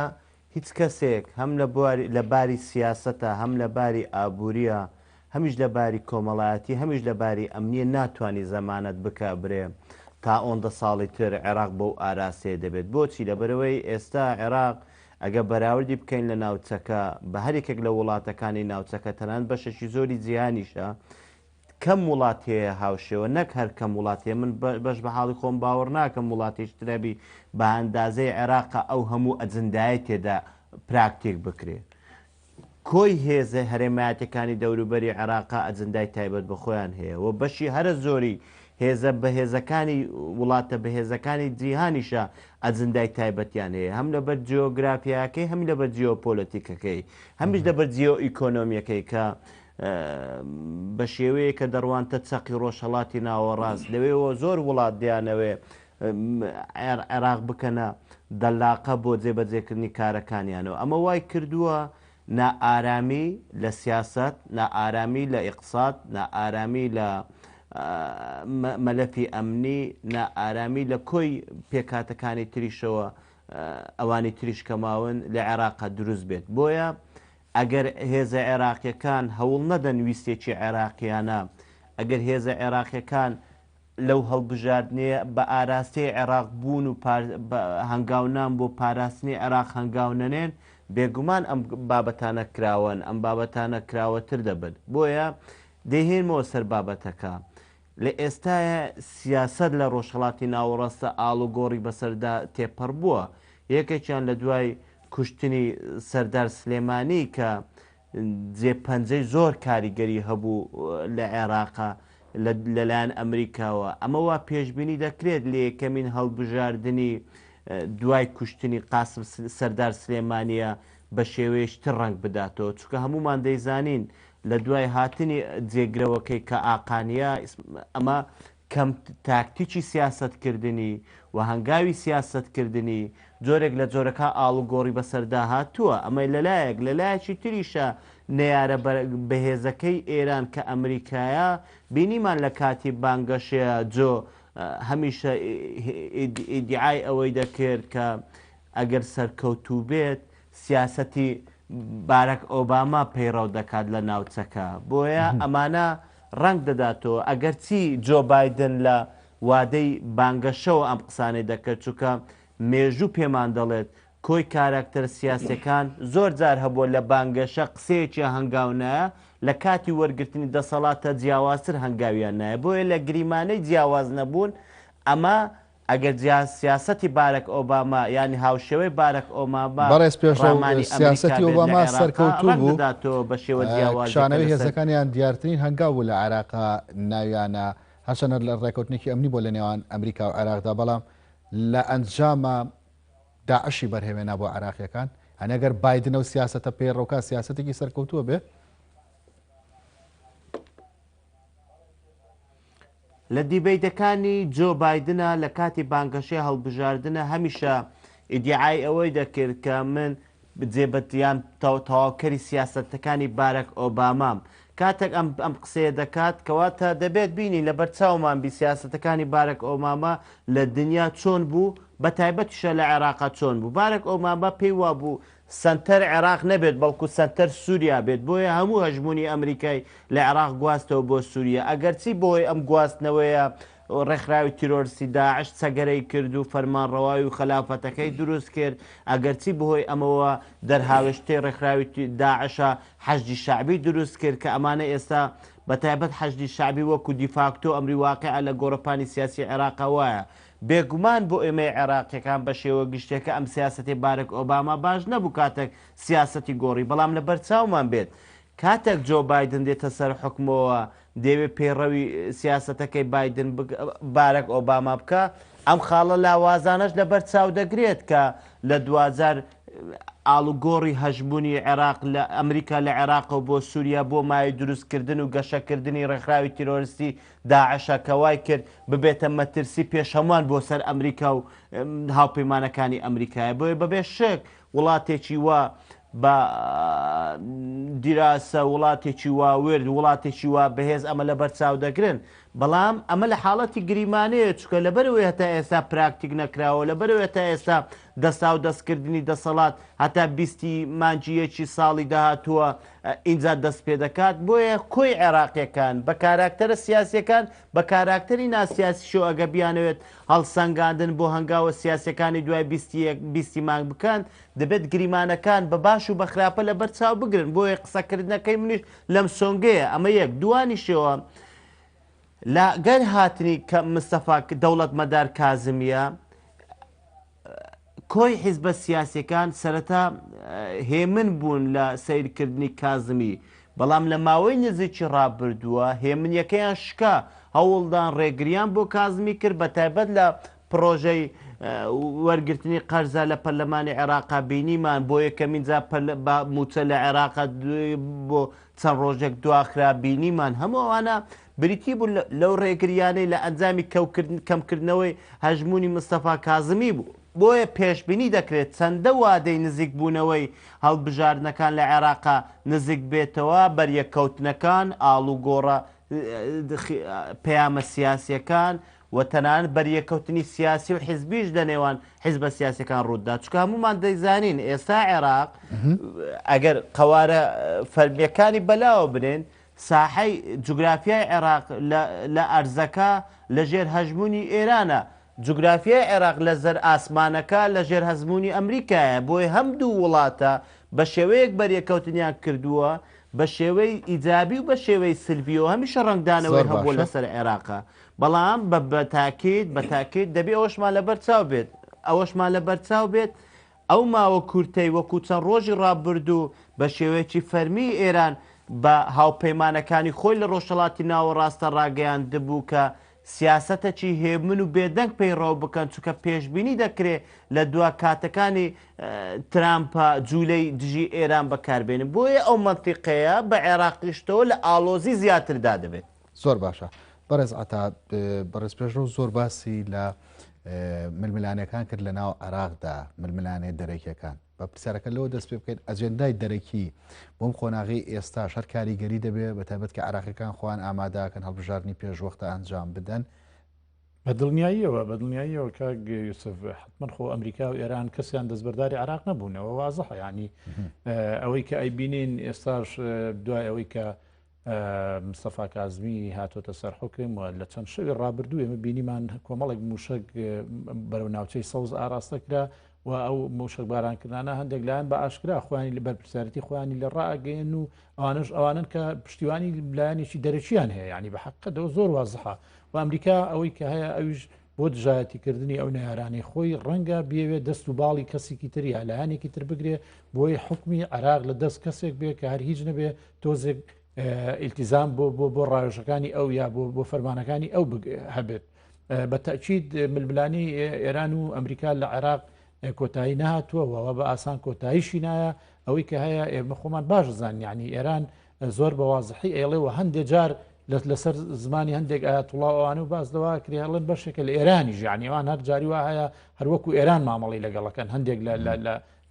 Speaker 3: هیچ کەسێک هەم لە باری سیاسەتە هەم لە باری ئابوووریە هەمیش لە باری کۆمەڵایەتی هەمیش لە باری ئەمنیە ناتوانانی زەمانەت بکە برێ تا ئۆندە ساڵی تر عێراق بەو ئاراسێ دەبێت بۆچی لەبەرەوەی ئێستا عێراق ئەگە بەراوردی بکەین لە ناوچەکە بە هەرێکێک لە وڵاتەکانی ناوچەکە تەنان بەشێکی زۆری جیهانیشە کەم وڵات هەیە هاوشێوە نەک هەر کەم وڵاتێ من بەش بە حاڵی خۆم باوەڕ ناکەم وڵاتیش ترەبی بە ئەندازەی عێراقا ئەو هەموو ئەجندایە تێدا پراکتیک بکرێ کۆی هێزە هەرێمایەتەکانی دەوروبەری عێراقا ئەجندای تایبەت بە خۆیان هەیە و بەشی هەرە زۆری هێزە بەهێزەکانی وڵاتە بەهێزەکانی جیهانیشە ئەجندای تایبەتیان هەیە هەم لەبەر جیۆگرافیاکەی هەم لەبەر جیۆپۆلەتیکەکەی هەمیش لەبەر جیۆ ئیکۆنۆمیەکەی کە بە شێوەیە کە دەڕوانتە چەقی ڕۆژهەڵاتی ناوەڕاست لەوێەوە زۆر وڵات دیانەوێ عێراق بکەنە دەلاقە بۆ جێبەجێکردنی کارەکانیانەوە ئەمە وای کردووە نائارامی لە سیاست نائارامی لە ئیقساد نائارامی لە مەلەفی ئەمنی نائارامی لە کۆی پێکاتەکانی تریشەوە ئەوانی تریش کەماون لە عێراقا دروست بێت بۆیە ئەگەر هێزە عێراقیەکان هەوڵ نەدەن ویستێکی عێراقیانە ئەگەر هێزە عێراقیەکان لەو هەڵبژاردنێ بە ئاراستەی عێراق بوون و هەنگاونان بۆ پاراستنی عێراق هەنگاونەنێن بێگومان ئەم بابەتانە کراون ئەم بابەتانە کراوەتر دەبن بۆیە دەهێنمەوە سەر بابەتەکە لە ئێستاە سیاست لە ڕۆژهەڵاتی ناوەڕاستە ئاڵوگۆڕی بەسەردا تێپەڕ بووە یەکێکیان لە دوای کوشتنی سەردار سلێمانی کە جێپەنجەی زۆر کاریگەری هەبوو لە عێراقا لەلایەن ئەمریکاوە ئەمە وا پێشببینی دەکرێت لە یەکەمین هەڵبژاردننی دوای کوشتنی قاسم سەردار سلێمانیە بە شێوەیەشتر ڕنگ بداتەوە چونکە هەمومان دەیزانین لە دوای هاتنی جێگرەوەکەی کە ئاقانیا ئەمە کەم تاکتیکی سیاستکردنی و هەنگاوی سیاستکردنی جۆرێک لە جۆرەکە ئاڵوگۆڕی بەسەردا هاتووە ئەمەی لەلایەک لەلایەکی تریشە نەیارە بەهێزەکەی ئێران کە ئەمریکایە بینیمان لە کاتی بانگەشەیە جۆ هەمیشە ئیدعای ئەوەی دەکرد کە ئەگەر سەرکەوتوو بێت سیاسەتی بارەک ئۆباما پەیڕەو دەکات لە ناوچەکە بۆیە ئەمانە ڕنگ دەداتەوە ئەگەر چی جۆ بایدن لە وادەی بانگەشەوە ئەم قسانەی دەکرد چووکە مێژوو پێمان دەڵێت کۆی کاراکتەر سیاسەکان زۆر جار هەبووە لە بانگەشە قسەیەکی هەنگاونایە لە کاتی وەرگرتنی دەسەڵاتە جیاوازتر هەنگاویان نایە بۆیە لە گریمانەی جیاواز نەبوون ئەمە ئەگەر سیاسەتی بارەک ئۆباما ینی هاوشێوەی بارەک ئۆماما
Speaker 1: بەڕێز پێشڕامانی سیاسەتی ئۆباما سەرکەوتوو بوو
Speaker 3: بە شێوە جیاواز
Speaker 1: شانەوەی هێزەکانیان دیارترین هەنگاو بوو لە عێراقا ناویانە هەرچەنە لە ڕێکوتنێکی ئەمنی بۆ لە نێوان ئەمریکا و عێراقدا بەڵام لە ئەنجامە داعشی بەرهێمێنا بۆ عراقیەکان هەنەگەر بایدنە و سیاسەتە پێڕۆکە سیاسەتێکی سەرکەوتووە بێ
Speaker 3: لە دیبیتەکانی جۆ بایدنە لە کاتی بانگەشەی هەڵبژاردنە هەمیشە ئیدعای ئەوەی دەکرد کە من جێبەتیان تەواوکەری سیاسەتەکانی بارەک ئۆبامام کاتێک ئەم قسەیە دەکات کەواتە دەبێت بینی لە بەرچاومان بی سیاسەتەکانی بارەک ئۆماما لە دنیا چۆن بوو بە تایبەتیشە لە عێراقا چۆن بوو بارەک ئۆماما پێی وا بوو سنتەر عێراق نەبێت بەڵکو سنتەر سووریا بێت بۆیە هەموو هەژمونی ئەمریکای لە عێراق گواستەوە بۆ سووریا ئەگەرچی بۆی ئەم گواستنەوەیە ڕێکخراوی تیرۆرسی داعش چەگەرەی کرد و فەرمانڕەوایی و خەلافەتەکەی دروست کرد ئەگەرچی بەهۆی ئەمەوە دەرهاوێشتەی ڕێکخراوی داعشە حەشدی شعبی دروست کرد کە ئەمانە ئێستا بە تایبەت حەشدی شعبی وەکو دیفاکتۆ ئەمری واقعە لە گۆڕەپانی سیاسی عێراقا وایە بێگومان بۆ ئێمەی عێراقیەکان بە شێوە گشتێکە ئەم سیاسەتی بارەک ئۆباما باش نەبوو کاتێک سیاسەتی گۆڕی بەڵام لە بەرچاومان بێت کاتێک جۆ بایدن دێتە سەر حکمەوە دەوێت پێڕەوی سیاسەتەکەی بایدن بارەک ئۆباما بکە ئەم خاڵە لاوازانش لە بەرچاو دەگرێت کە لە 2000 ئاڵوگۆڕی هەژبوونی عێراق لە ئەمریکا لە عێراق و بۆ سووریا بۆ مای دروستکردن و گەشەکردنی ڕێکخراوی تیرۆریستی داعشە کەوای کرد ببێتە مەترسی پێشەمان بۆ سەر ئەمریکا و هاوپەیمانەکانی ئەمریکایە بۆیە بەبێ شک وڵاتێکی وە بە دیراسە وڵاتێکی وا ورد وڵاتێکی وا بەهێز ئەمە لە بەرچاو دەگرن بەڵام ئەمە لە حاڵەتی گریمانەیە چکە لەبەرەوەی هەتا ئێستا پراکتیک نەکراوە لەبەرەوەی هەتا ئێستا دەستا و دەستکردنی دەسەڵات هەتا 20 مانجیەکی ساڵی داهاتووە ئینجا دەست پێ دەکات بۆیە کۆی عێراقیەکان بە کاراکتەرە سیاسیەکان بە کاراکتەری ناسیاسیشەوە ئەگە بیانەوێت هەڵسەنگاندن بۆ هەنگاوە سیاسەکانی دوای 20 مانگ بکەن دەبێت گریمانەکان بە باش و بە خراپە لە بەرچاو بگرن بۆیە قسەکردنەکەی منیش لەم سۆنگەیە ئەمە یەک دوانیشەوە لا گەر هاتنی کە مستەفا دەوڵەت مەدار کازمیە کۆی حیزبە سیاسەکان سەرەتا هێمن بوون لە سیرکردنی کازمی بەڵام لە ماوەی نزیکی ڕابردووە هێمنیەکەیان شکا هەوڵدان ڕێگریان بۆ کازمی کرد بە تایبەت لە پرۆژەی وەرگرتنی قەرزە لە پەرلەمانی عێراقا بینیمان بۆ یەکەمین جا موچە لە عێراقا بۆ چەند ڕۆژێک دواخرا بینیمان هەموو ئەوانە بریتی بوو لەو ڕێگریانەی لە ئەنجامی کەمکردنەوەی هەژمونی مستەفا کازمی بوو. بۆیە پێشبینی دەکرێت چەندە وادەی نزیک بوونەوەی هەڵبژاردنەکان لە عێراقا نزیک بێتەوە بەریەکەوتنەکان ئاڵوگۆڕە پەیامە سیاسیەکان و تەنانەت بەریەکەوتنی سیاسی و حیزبیش لە نێوان حیزبە سیاسەکان ڕوودا چکە هەمومان دەیزانین ئێستا عێراق ئەگەر قەوارە فەرمیەکانی بەلاوە بنێن ساحەی جوگرافیای عێراق لە ئەرزەکە لە ژێر هەژمونی ئێرانە جوگرافیای عێراق لە زەر ئاسمانەکە لە ژێر هەزمونی ئەمریکایە بۆی هەمدوو وڵاتە بە شێوەیەک بەریەکەوتنیان کردووە بە شێوەی ئیجابی و بە شێوەی سلبیەوە هەمیشە ڕنگدانەوەی هەبوو لەسەر عێراقە بەڵام بە تاکید دەبێ ئەوەشمان لە بەرچاو بێت ئەوەشمان لە بەرچاو بێت ئەو ماوە کورتەی وەکو چەند ڕۆژی ڕابردوو بە شێوەیەکی فەرمی ئێران بە هاوپەیمانەکانی خۆی لە ڕۆژهەڵاتی ناوەڕاستە ڕاگەیان دەبوو کە سیاسەتەکی هێمن و بێدەنگ پەیڕاو بکەن چونکە پێشبینی دەکرێت لە دوا کاتەکانی ترامپە جوولەی دژی ئێران بەکاربێنن بۆیە ئەو منتیقەیە بە عێراقیشتەوە لە ئالۆزی زیاتردا دەبێت.
Speaker 1: زۆر باشە بەڕێز ئاتا بەڕێز پێشڕۆ زۆر باسی لە ململانەکان کرد لە ناو عێراقدا ململانێ دەرەکیەکان بە پرسیارەکە لەوە دەست پێ بکەیت ئەجێندای دەرەکی بۆم خۆناغی ئێستا شەر کاریگەری دەبێت بە تایبەت کە عێراقیەکان خۆیان ئامادەکەن هەڵبژاردننی پێشوەختە ئەنجام بدەن
Speaker 2: بە دڵنیاییەوە کاک یوسف حتمما خۆ ئەمریکا و ئێران کەسیان دەستبەرداری عێراق نەبوونەوە وازەحە ینی ئەوەی کە ئەیبینین ئێستاش دوای ئەوەی کە مستەفا کازمی هاتۆتە سەر حکم و لە چەند شەوی ڕابردوو ئێمە بینیمان کۆمەڵێک موشک بەرەو ناوچەی سەوز ئاراستەکرا و ئەو موشک بارانکردانە هەندێک لایەن بە ئاشکرا خۆیانی لە بەرپرسیارەتی خۆیانی لە ڕائگەین و ئەوانن کە پشتیوانی لایەنێکی دەرەچیان هەیە ینی بە حەقەتەوە زۆر وازەحە و ئەمریکا ئەوەی کە هەیە ئەویش بۆ دژایەتیکردنی ئەو نەیارانی خۆی ڕەنگە بێوێت دەست و باڵی کەسێکی تری لایەنێکی تر بگرێ بۆی حکمی عێراق لە دەست کەسێک بێ کە هەر هیچ نەبێ تۆزێک ئیلتیزام بۆ ڕاوێژەکانی ئەو یا بۆ فەرمانەکانی ئەو هەبێت بە تەکید ململانی ئێران و ئەمریکا لە عێراق کۆتایی نهاتووەوە بە ئاسان کۆتاییشی نایە ئەوەی کە هەیە ئێمە خۆمان باش زان ینی ئێران زۆر بە وازحی ئێڵێەوە هەندێک جار لەسەر زمانی هەندێک ئاەتوڵاوانە و باز دەوا کریاڵن بەشێکە لە ئێرانی ژیانیوان هەر جاری وا هەیە هەروەکو ئێران مامەڵی لەگەڵەکەن هەندێک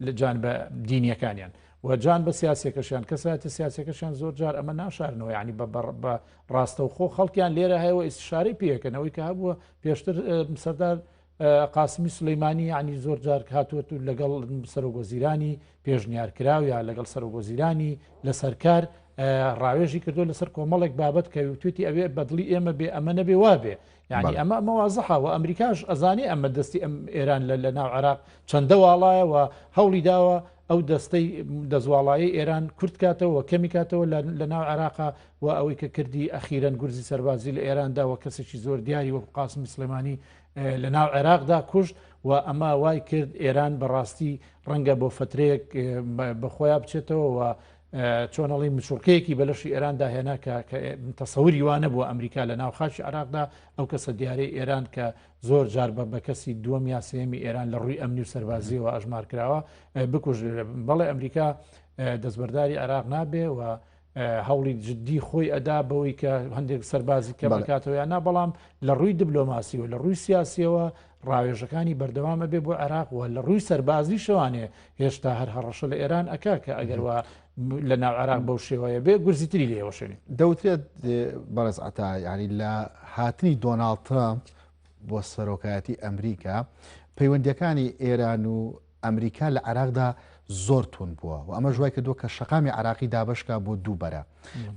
Speaker 2: لە جان بە دینیەکانیان وجان بە سیاسەکەشیان کەسایەتە سیاسەکەشیان زۆر جار ئەمە ناشارنەوە ینی بە ڕاستە و خۆ خەڵکیان لێرە هەیەەوە ئیسشاری پێکەنەوەی کە هەبووە پێشتر سەردار قاسمی سلەیمانی ینی زۆر جار هاتووەت و لەگەڵ سەرۆگۆزیرانی پێشنیارکراو یا لەگەڵ سەرۆگۆزیرانی لە سەرکار ڕاوێژی کردو لەسەر کۆمەڵێک بابەت کە توێتی ئەوێ بەدڵی ئێمە بێ ئەمە نەبێ وابێ یعنی ئەمە مەوازەحەوە ئەمریکاش ئەزانێ ئەمە دەستی ئەم ئێران لە ناو عێراق چەندە واڵایەوە هەوڵی داوە ئەو دەستەی دەزواڵایی ئێران کورت کاتەوە کەمی کاتەوە لە ناو عێراقا و ئەوەی کە کردی ئەخیرەن گورزی سەربازی لە ئێراندا و کەسێکی زۆر دیاری وەکو قاسمی سلەیمانی لە ناو عێراقدا کوشت و ئەمە وای کرد ئێران بەڕاستی ڕەنگە بۆ فترەیەک بەخۆیان بچێتەوە و چۆنەڵی مشوڵکەیەکی بەلەشی ئێراندا هێنا کە تەسەوری وانە بووە ئەمریکا لە ناو خاچی عێراقدا ئەو کەسە دیارەی ئێران کە زۆر جار بە کەسی دووەم یا سێمی ئێران لە ڕووی ئەمنی و سەربازیەوە ئەژمار کراوە بکوژ بەڵێ ئەمریکا دەستبەرداری عێراق نابێ و هەوڵی جددی خۆی ئەدا بەوەی کە هەندێک سەربازی کە بکاتەوە یان بەڵام لە ڕووی دیبلۆماسی و لە ڕووی سیاسیەوە ڕاوێژەکانی بەردەوامە بێ بۆ عێراق و لە ڕووی سەربازی شەوانێ هێشتا هەر هەڕەشە لە ئێران ئەکا کە ئەگەروا لە ناو عێراق بەو شێوەیە بێ گورزی تری لێوەشێنی
Speaker 1: دەوترێت بەڕێز ئاتا ینی لە هاتنی دۆناڵد ترامپ بۆ سەرۆکایەتی ئەمریکا پەیوەندیەکانی ئێران و ئەمریکا لە عێراقدا زۆر تون بووە و ئەمە ژوای کردووە کە شەقامی عراقی دابشکا بۆ دووبەرە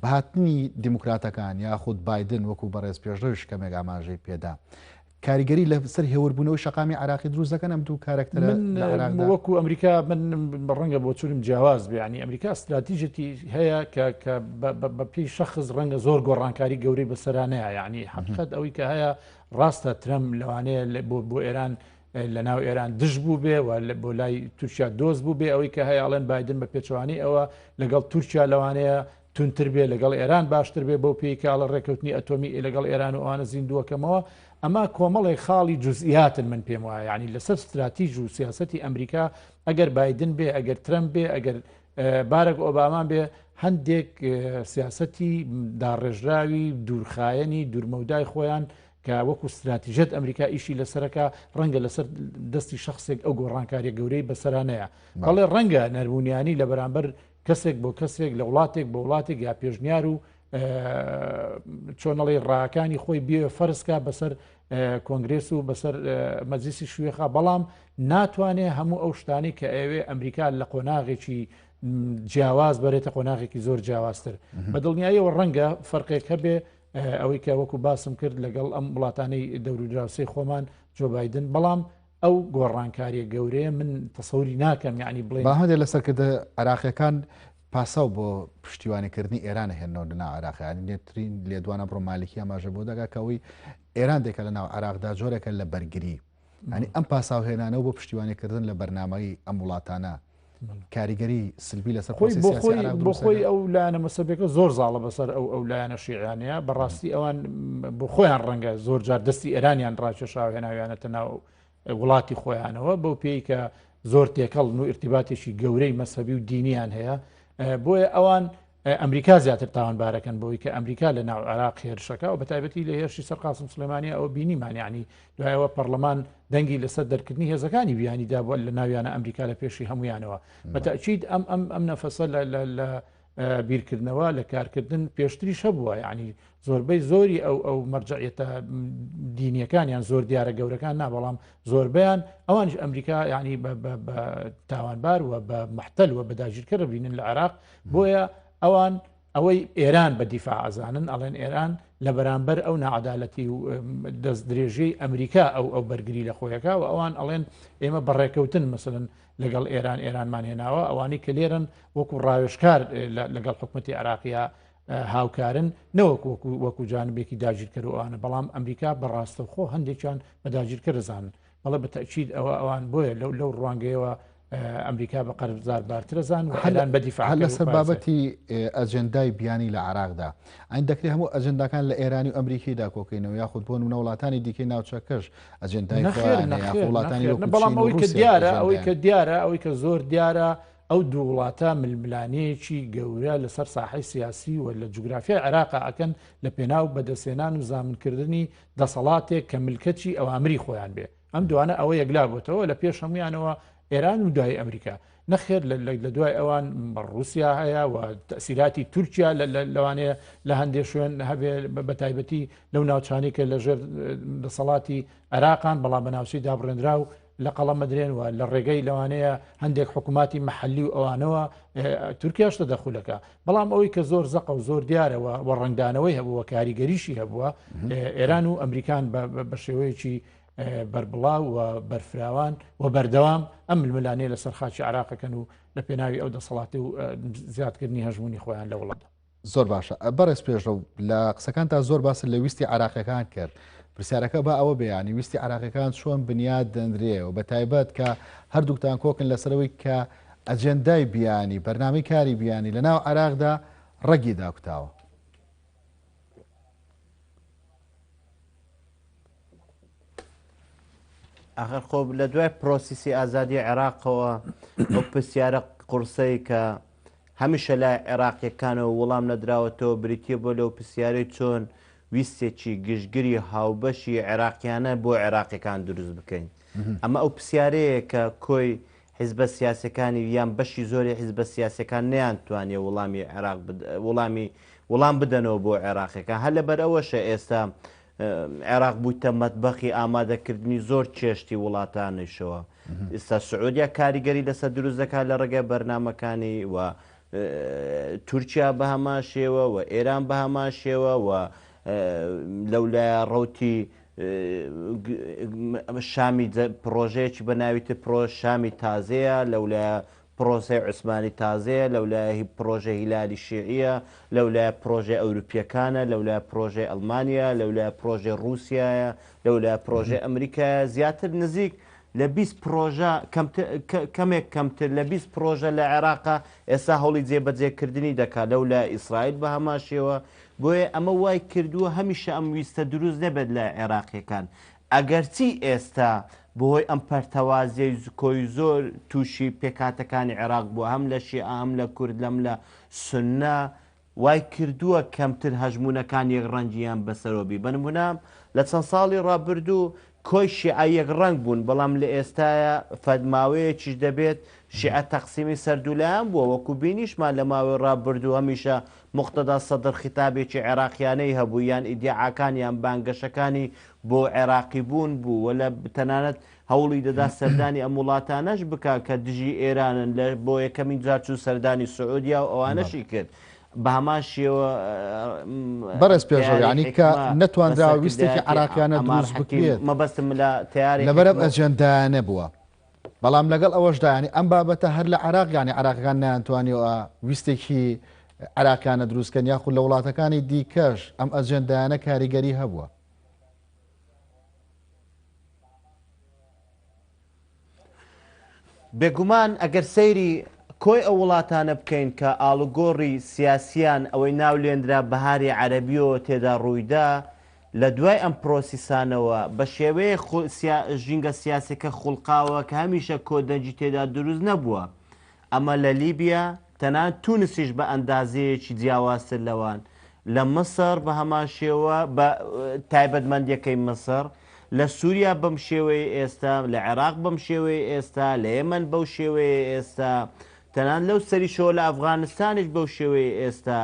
Speaker 1: بە هاتنی دیموکراتەکان یاخود بایدن وەکو بەڕێز پێشڕۆژ کەمێک ئاماژەی پێدا کاریگەری لەسەر هێوربوونەوەی شەقامی عراقی دروست دەکەن ئەم دوو کارکتەرە
Speaker 2: وەکو ئەمریکا من ڕەنگە بۆ چورم جیاواز بێ ینی ئەمریکا استراتیژەتی هەیە کە بە پێی شەخص ڕەنگە زۆر گۆڕانکاری گەورەی بەسەرانەیە ینی حقیقەت ئەوەی کە هەیە ڕاستە ترەم لەوانەیە بۆ ئێران لە ناو ئێران دژ بوو بێ و بۆ لای تورکیا دۆست بوو بێ ئەوەی کە هەیەڵێن بایدن بە پێچوانی ئەوە لەگەڵ تورکیا لەوانەیە تونتر بێ لەگەڵ ئێران باشتر بێ بۆ پێیکاڵە ڕێکەوتنی ئەتۆمی لەگەڵ ئێران و ئەوانە زیندووەکەمەوە ئەمە کۆمەڵی خاڵی جزئیاتن من پێم وایە یعنی لەسەر استراتیژ و سیاسەتی ئەمریکا ئەگەر بایدن بێ ئەگەر ترەمپ بێ ئەگەر بارەک ئۆبامان بێ هەندێک سیاسەتی داڕێژراوی دوورخایەنی دوورمەودای خۆیان کە وەکو استراتیژەت ئەمریکا ئیشی لەسەرەکە ڕەنگە لەسەر دەستی شخصێک ئەو گۆڕانکاریە گەورەی بەسەرانەیە بەڵێ ڕەنگە نەربوونیانی لە بەرامبەر کەسێک بۆ کەسێک لە وڵاتێک بە وڵاتێک یا پێشنیار و چۆنەڵی ڕاکانی خۆی بێ فەرزکە بەسەر کۆنگرس و بەسەر مەجلیسی شوێخە بەڵام ناتوانێت هەموو ئەو شتانی کە ئەوێ ئەمریکا لە قۆناغێکی جیاواز بەرێتە قۆناغێکی زۆر جیاوازتر بە دڵنیاییەوە ڕەنگە فەرقێک هەبێ ئەوەی کە وەکو باسم کرد لەگەڵ ئەم وڵاتانەی دەوروراوسەی خۆمان جۆ بایدن بەڵام ئەو گۆڕانکاریە گەورەیە من تەسەوری ناکەم یعنی بڵێ
Speaker 1: باهەندێک لەسەرکردە عراقیەکان پاساو بۆ پشتیوانیکردنی ئێرانە هێنەوە لە ناو عراقیانی نێترین لێدوانە بڕۆ مالکی ئاماژە بۆ دەگاکەوەی ئێران دێکە لە ناو عراقدا جۆرێکە لە بەرگری ینی ئەم پاساو هێنانەوە بۆ پشتیوانیکردن لە بەرنامەی ئەم وڵاتانە کاریگەری سلبی لەسەر
Speaker 2: بۆ خۆی ئەو لایەنە مەسەبێکە زۆر زاڵە بەسەر ئەو لایەنە شیعیانەیە بەڕاستی ئەوان بۆ خۆیان ڕەنگە زۆر جار دەستی ئێرانیان ڕاکێشاو هێناویانەتە ناو وڵاتی خۆیانەوە بەو پێی کە زۆر تێکەڵن و ارتیباتێکی گەورەی مەسەبی و دینیان هەیە بۆیە ئەوان ئەمریکا زیاتر تاوانبارەکەن بۆی کە ئەمریکا لە ناو عراق هێرشەکە و بەتایبەتی لە هێرشی سەر قاسم سلێمانی ئەوە بینیمانیانی دوایەوە پەرلەمان دەنگی لەسەر دەرکردنی هێزەکانی بیانیدا بووە لە ناویانە ئەمریکا لە پێشی هەمویانەوە بەتەئکید ئەم نەفەسە لە بیرکردنەوە لە کارکردن پێشتریش هەبووە یعنی زۆربەی زۆری ئەو مەرجعیەتە دینیەکانیان زۆر دیارە گەورەکان نا بەڵام زۆربیان ئەوانش ئەمریکا یعنی بە تاوانبار و بە محتەل و بە داگیرکەرە بینن لە عراق بۆیە ئەوان ئەوەی ئێران بە دیفاع ئەزانن ئەڵێن ئێران لە بەرامبەر ئەو نەعەدالەتی و دەست درێژەی ئەمریکا ئەو بەرگری لە خۆیەکە و ئەوان ئەڵێن ئێمە بەڕێکەوتن مەسەڵەن لەگەڵ ئێرانمان هێناوە ئەوانی کە لێرن وەکو ڕاوێژکار لەگەڵ حکومەتی عراقیە هاوکارن نەوەک وەکو جانبێکی داگیرکەر و ئەوانە بەڵام ئەمریکا بەڕاستە خۆ هەندێکیان بە داگیرکە دەزانن بەڵێ بەتەئکید ئەوان بۆیە لەو ڕوانگەیەوە ئەمریکا بە قەرزار بارترەزان و هەلان بە دیفاع
Speaker 1: لەسەر بابەتی ئەجندای بیانی لە عراقدا ئەین دەکرێت هەموو ئەجنداکان لە ئێرانی و ئەمریکیدا کۆکەینەوە یاخود بۆ نمونە وڵاتانی دیکەی ناوچەکەش ئەجندای
Speaker 2: وڵاتانی بەڵام ئەوەی کە دیارە ئەوەی کە زۆر دیارە ئەو دوو وڵاتە ململانەیەکی گەورە لەسەر ساحەی سیاسی و لە جوگرافیای عێراق ئەکەن لە پێناو بەدەستێنان و زامنکردنی دەسەڵاتێک کە ملکەتی ئەوامری خۆیان بێ ئەم دوانە ئەوە یەکلا بۆتەوە لە پێش هەمویانەوە ئێران و دوای ئەمریکا نەخێر لە دوای ئەوان رووسیا هەیە و تەسیراتی تورکیا لەوانەیە لە هەندێک شوێن هەبێ بە تایبەتی لەو ناوچانی کە لەژێر دەسەڵاتی عێراقان بەڵام بە ناوچەی دابڕێنرا و لە قەڵەم مەدرێن و لە ڕێگەی لەوانەیە هەندێک حکووماتی مەحەلی و ئەوانەوە تورکیاشتە دەخولەکە بەڵام ئەوەی کە زۆر زەقە و زۆر دیارەوە و ڕنگدانەوەی هەبووە کاریگەریشی هەبووە ئێران و ئەمریکان بە شێوەیەکی بربڵاو و بەرفراوان و بەردەوام ئەم ململانەیە لەسەر خاچی عراقەکەن و لە پێناوی ئەو دەسەڵاتی و زیادکردنی هەژمونی خۆیان لە وڵاتدا
Speaker 1: زۆر باشە بەڕێز پێشڕە لە قسەکان تا زۆر باس لە ویستی عراقیەکان کرد پرسیارەکە بە ئەوە بەیانی ویستی عراقیەکان چۆن بنیاد دەنرێ و بە تایبەت کە هەردووکتان کۆکن لەسەرەوەی کە ئەجندای بیانی بەرنامەی کاری بیانی لە ناو عراقدا ڕەگی داکوتاوە
Speaker 3: ئاخر خۆ لە دوای پرۆسیسی ئازادی عێراقەوە ئەو پرسیارە قورسەی کە هەمیشە لای عێراقیەکانەوە وەڵام نەدراوەتەوە بریتیە بۆ لەو پرسیارەی چۆن ویستێکی گشتگیری هاوبەشی عێراقیانە بۆ عێراقیەکان دروست بکەین ئەمە ئەو پرسیارەیە کە کۆی حیزبە سیاسەکانی یان بەشی زۆری حیزبە سیاسەکان نەیانتوانێ وەڵامی عێراق وەڵام بدەنەوە بۆ عێراقیەکان هەر لەبەر ئەوەشە ئێستا عێراق بوویتە مەتبەخی ئامادەکردنی زۆر چێشتی وڵاتانیشەوە ئێستا سعودیا کاریگەری لەسەر دروست دەکات لە ڕێگەی بەرنامەکانی و تورکیا بە هەمان شێوە و ئێران بە هەمان شێوە و لەولایە ڕەوتی شامی پرۆژەیەکی بەناویتە پرۆ شامی تازەیە لەولایە پرۆسی عوسمانی تازەیە لەولایە پرۆژە هیلالی شیعیە لەولایە پرۆژێ ئەوروپیەکانە لەولایە پرۆژێ ئەڵمانیا لەولایە پرۆژێ رووسایە لەولایە پرۆژێ ئەمریکایە زیاتر نزیک لە 20 پرۆژە کەمێک کەمتر لە 20 پرۆژە لە عێراقا ئێستا هەوڵی جێبەجێکردنی دەکات لەو لە ئیسرائیل بە هەماشەوە بۆیە ئەمە وای کردووە هەمیشە ئەم ویستە دروست نەبێت لە عێراقیەکان ئەگەرچی ئێستا بۆهۆی ئەم پەرتەوازیە کۆی زۆر تووشی پێکاتەکانی عێراق بووە هەم لە شیعە هەم لە کورد لەم لە سونە وای کردووە کەمتر هەژمونەکان یەکڕەنگیان بەسەرۆبی بنمونە لە چەند ساڵی ڕابردوو کۆی شیعە یەکڕەنگ بوون بەڵام لە ئێستاە فەدماوەیەکیش دەبێت شیعە تەقسیمی سەردوولایان بووە وەکو بینیشمان لە ماوەی ڕابردوو هەمیشە مقتەدا سەدر خیتابێکی عێراقیانەی هەبوو یان ئیدیعاکانیان بانگەشەکانی بۆ عێراقی بوون بوو وە لە تەنانەت هەوڵی دەدا سەردانی ئەم وڵاتانەش بکە کە دژی ئێرانن لە بۆ یەکەمین جار چوو سەردانی سعودیا و ئەوانەشی کرد بە هەمان شێوە
Speaker 1: بەرز پێشەوەیانی کە نەتوانرا ویستێکی عراقیانە دروست بکرێت
Speaker 3: مەبەستم لە تیاری
Speaker 1: لەبەرەب ئەجەندا نەبووە بەڵام لەگەڵ ئەوەشدا ینی ئەم بابەتە هەر لە عراقیانی عراقەکان نیانتوانیەوە ویستێکی عراقیانە دروستکەن یاخود لە وڵاتەکانی دیکەش ئەم ئەجەندایانە کاریگەری هەبووە
Speaker 3: بێگومان ئەگەر سەیری کۆی ئەو وڵاتانە بکەین کە ئاڵوگۆڕی سیاسیان ئەوەی ناولێنرا بەهاری عەرەبیەوە تێدا ڕوویدا لە دوای ئەم پرۆسیسانەوە بە شێوەیە ژینگە سیاسەکە خوڵقاوە کە هەمیشە کۆدەنجی تێدا دروست نەبووە ئەمە لە لیبیا تەنان تونسیش بە ئەندازەیەکی جیاوازتر لەوان لە مەسەر بە هەمان شێوە بە تایبەتمەندیەکەی مەسەر لە سووریا بەم شێوەیە ئێستا لە عێراق بەم شێوەیە ئێستا لە ئێمن بەو شێوەیە ئێستا تەنان لەو سەریشەوە لە ئەفغانستانیش بەو شێوەیە ئێستا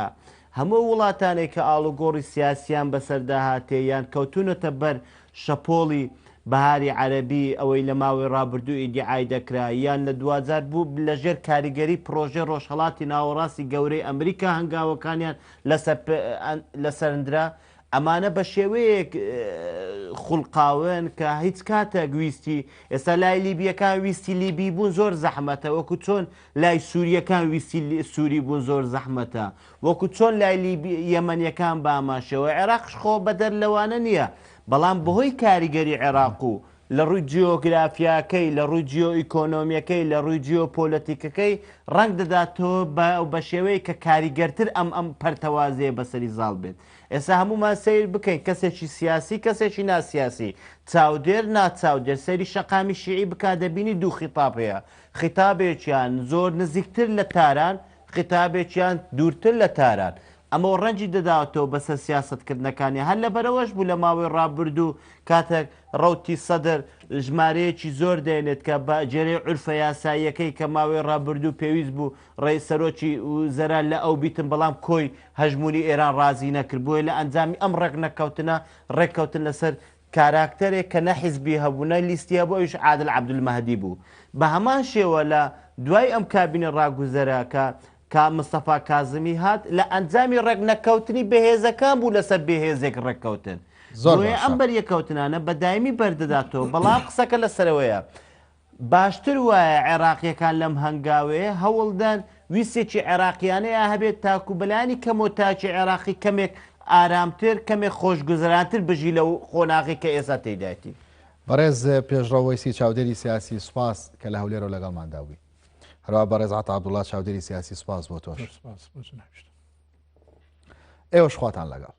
Speaker 3: هەموو وڵاتانێک کە ئاڵوگۆڕی سیاسیان بەسەردا هاتێ یان کەوتونەتە بەر شەپۆڵی بەهاری عەرەبی ئەوەی لە ماوەی ڕابردوو ئیدیعای دەکرا یان لە 2000 بوو لەژێر کاریگەری پرۆژێ ڕۆژهەڵاتی ناوەڕاستی گەورەی ئەمریکا هەنگاوەکانیان لەسەرندرا ئەمانە بە شێوەیەک خوڵقاون کە هیچ کاتە گویستی ئێستا لای لیبیەکان ویستی لیبی بوون زۆر زەحمەتە وەکو چۆن لای سووریەکان ویستی سووری بوون زۆر زەحمەتە وەکو چۆن لای یەمەنیەکان باماشەوە عێراقش خۆ بەدەر لەوانە نییە بەڵام بەهۆی کاریگەری عێراق و لە ڕووی جیۆگرافیاکەی لە ڕووی جیۆ ئیکۆنۆمیەکەی لە ڕووی جیۆپۆلەتیکەکەی ڕنگ دەداتەوە بە شێوەیە کە کاریگەرتر ئەم پەرتەوازەیە بەسەری زاڵ بێت ئێستا هەمومان سیر بکەین کەسێکی سیاسی کەسێکی ناسیاسی چاودێر ناچاودێر سەری شەقامی شیعی بکا دەبینی دوو خیتابەیە خیتابێکیان زۆر نزیکتر لە تاران خیتابێکیان دوورتر لە تاران ئەمە ڕەنجی دەداوەتەوە بەسەر سیاسەتکردنەکانی هەر لە بەرەوەش بوو لە ماوەی ڕابردوو کاتێک ڕەوتی سەدر ژمارەیەکی زۆر دێنێت کە بە جێرەی عورفە یاساییەکەی کە ماوەی ڕابردوو پێویست بوو ڕێی سەرۆکی وزەرا لە ئەو بیتن بەڵام کۆی هەژمونی ئێران ڕازی نەکرد بووە لە ئەنجامی ئەم ڕێکنەکەوتنە ڕێککەوتن لەسەر کاراکتەرێک کە نەحیزبی هەبوونە لیستیە بۆ ئەوش عادل عەبدولمەهدی بوو بە هەمان شێوە لە دوای ئەم کابینە ڕاگوزەرەکە کا مستەفا کازمی هات لە ئەنجامی ڕێکنەکەوتنی بەهێزەکان بوو لەسەر بێهێزێک ڕێککەوتن ئەم بەریەکەوتنانە بە دایمی بەردەداتەوە بەڵام قسەکە لەسەرەوەیە باشتر وایە عێراقیەکان لەم هەنگاوەیە هەوڵدان ویستێکی عێراقیانەیە هەبێت تاکوبلانی کەمۆتاکی عێراقی کەمێک ئارامتر کەمێک خۆشگوزەرانتر بژی لەو خۆناغی کە ئێستا تێدایەتی
Speaker 1: بەڕێز پێشڕەوەیسی چاودێری سیاسی سوپاس کە لە هەولێرەوە لەگەڵمانداوی هەروە بەڕێز عەتا عەبدوڵڵا چاودێری سیاسی سوپاس بۆ تۆش ئێوەش خواتان لەگەڵ